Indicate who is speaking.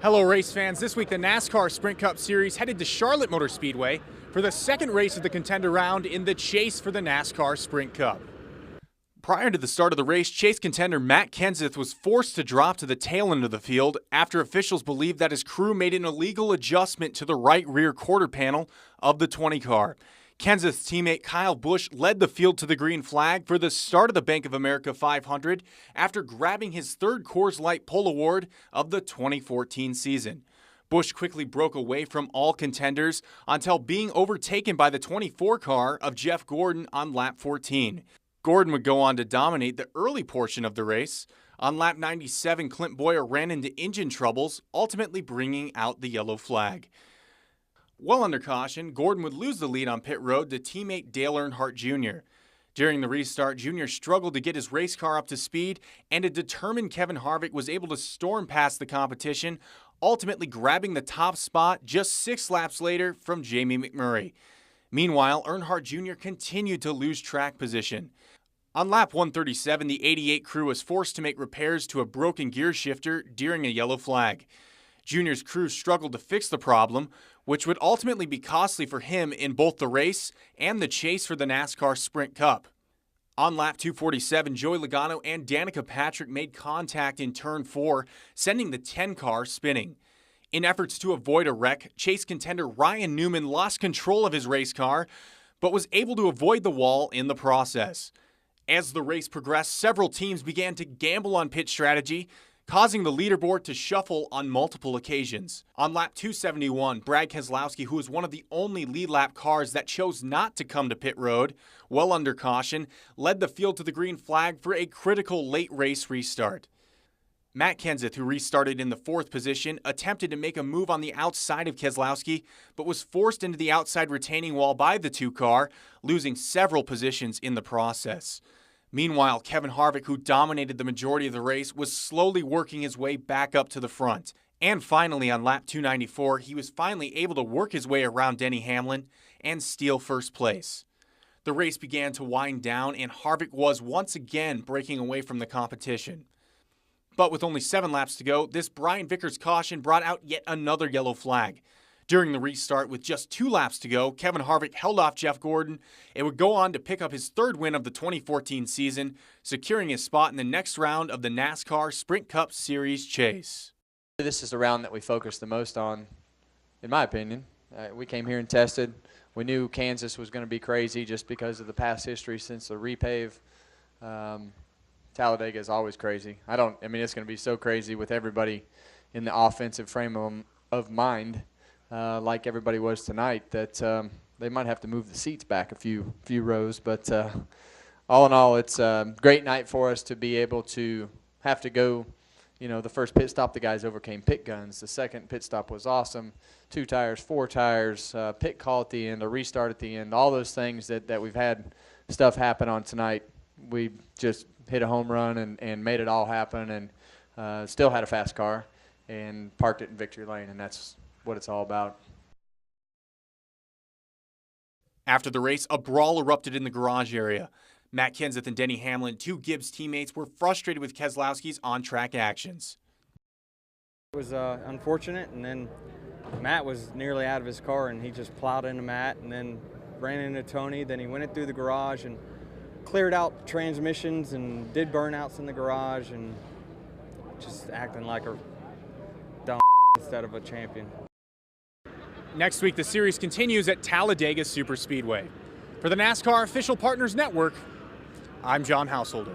Speaker 1: Hello race fans, this week the NASCAR Sprint Cup Series headed to Charlotte Motor Speedway for the second race of the contender round in the chase for the NASCAR Sprint Cup. Prior to the start of the race, chase contender Matt Kenseth was forced to drop to the tail end of the field after officials believed that his crew made an illegal adjustment to the right rear quarter panel of the 20 car. Kenseth's teammate Kyle Busch led the field to the green flag for the start of the Bank of America 500 after grabbing his third Coors Light Pole Award of the 2014 season. Busch quickly broke away from all contenders until being overtaken by the 24 car of Jeff Gordon on lap 14. Gordon would go on to dominate the early portion of the race. On lap 97, Clint Boyer ran into engine troubles, ultimately bringing out the yellow flag. Well under caution, Gordon would lose the lead on pit road to teammate Dale Earnhardt Jr. During the restart, Jr. struggled to get his race car up to speed, and a determined Kevin Harvick was able to storm past the competition, ultimately grabbing the top spot just 6 laps later from Jamie McMurray. Meanwhile, Earnhardt Jr. continued to lose track position. On lap 137, the 88 crew was forced to make repairs to a broken gear shifter during a yellow flag. Jr.'s crew struggled to fix the problem, which would ultimately be costly for him in both the race and the chase for the NASCAR Sprint Cup. On lap 247, Joey Logano and Danica Patrick made contact in turn 4, sending the 10 car spinning. In efforts to avoid a wreck, chase contender Ryan Newman lost control of his race car, but was able to avoid the wall in the process. As the race progressed, several teams began to gamble on pit strategy, causing the leaderboard to shuffle on multiple occasions. On lap 271, Brad Keselowski, who was one of the only lead lap cars that chose not to come to pit road, well under caution, led the field to the green flag for a critical late race restart. Matt Kenseth, who restarted in the 4th position, attempted to make a move on the outside of Keselowski, but was forced into the outside retaining wall by the 2 car, losing several positions in the process. Meanwhile, Kevin Harvick, who dominated the majority of the race, was slowly working his way back up to the front. And finally, on lap 294, he was finally able to work his way around Denny Hamlin and steal first place. The race began to wind down, and Harvick was once again breaking away from the competition. But with only 7 laps to go, this Brian Vickers caution brought out yet another yellow flag. During the restart, with just 2 laps to go, Kevin Harvick held off Jeff Gordon and would go on to pick up his 3rd win of the 2014 season, securing his spot in the next round of the NASCAR Sprint Cup Series chase.
Speaker 2: This is the round that we focused the most on, in my opinion. We came here and tested. We knew Kansas was going to be crazy just because of the past history since the repave. Talladega is always crazy. It's going to be so crazy with everybody in the offensive frame of mind. Like everybody was tonight, that they might have to move the seats back a few rows. But all in all, it's a great night for us to be able to have to go. The first pit stop, the guys overcame pit guns. The second pit stop was awesome. 2 tires, 4 tires, pit call at the end, a restart at the end, all those things that we've had stuff happen on tonight. We just hit a home run and made it all happen, and still had a fast car and parked it in victory lane, and that's what it's all about.
Speaker 1: After the race, a brawl erupted in the garage area. Matt Kenseth and Denny Hamlin, 2 Gibbs teammates, were frustrated with Keselowski's on-track actions.
Speaker 3: It was unfortunate, and then Matt was nearly out of his car, and he just plowed into Matt and then ran into Tony. Then he went it through the garage and cleared out transmissions and did burnouts in the garage and just acting like a dumb instead of a champion.
Speaker 1: Next week, the series continues at Talladega Superspeedway. For the NASCAR Official Partners Network, I'm John Householder.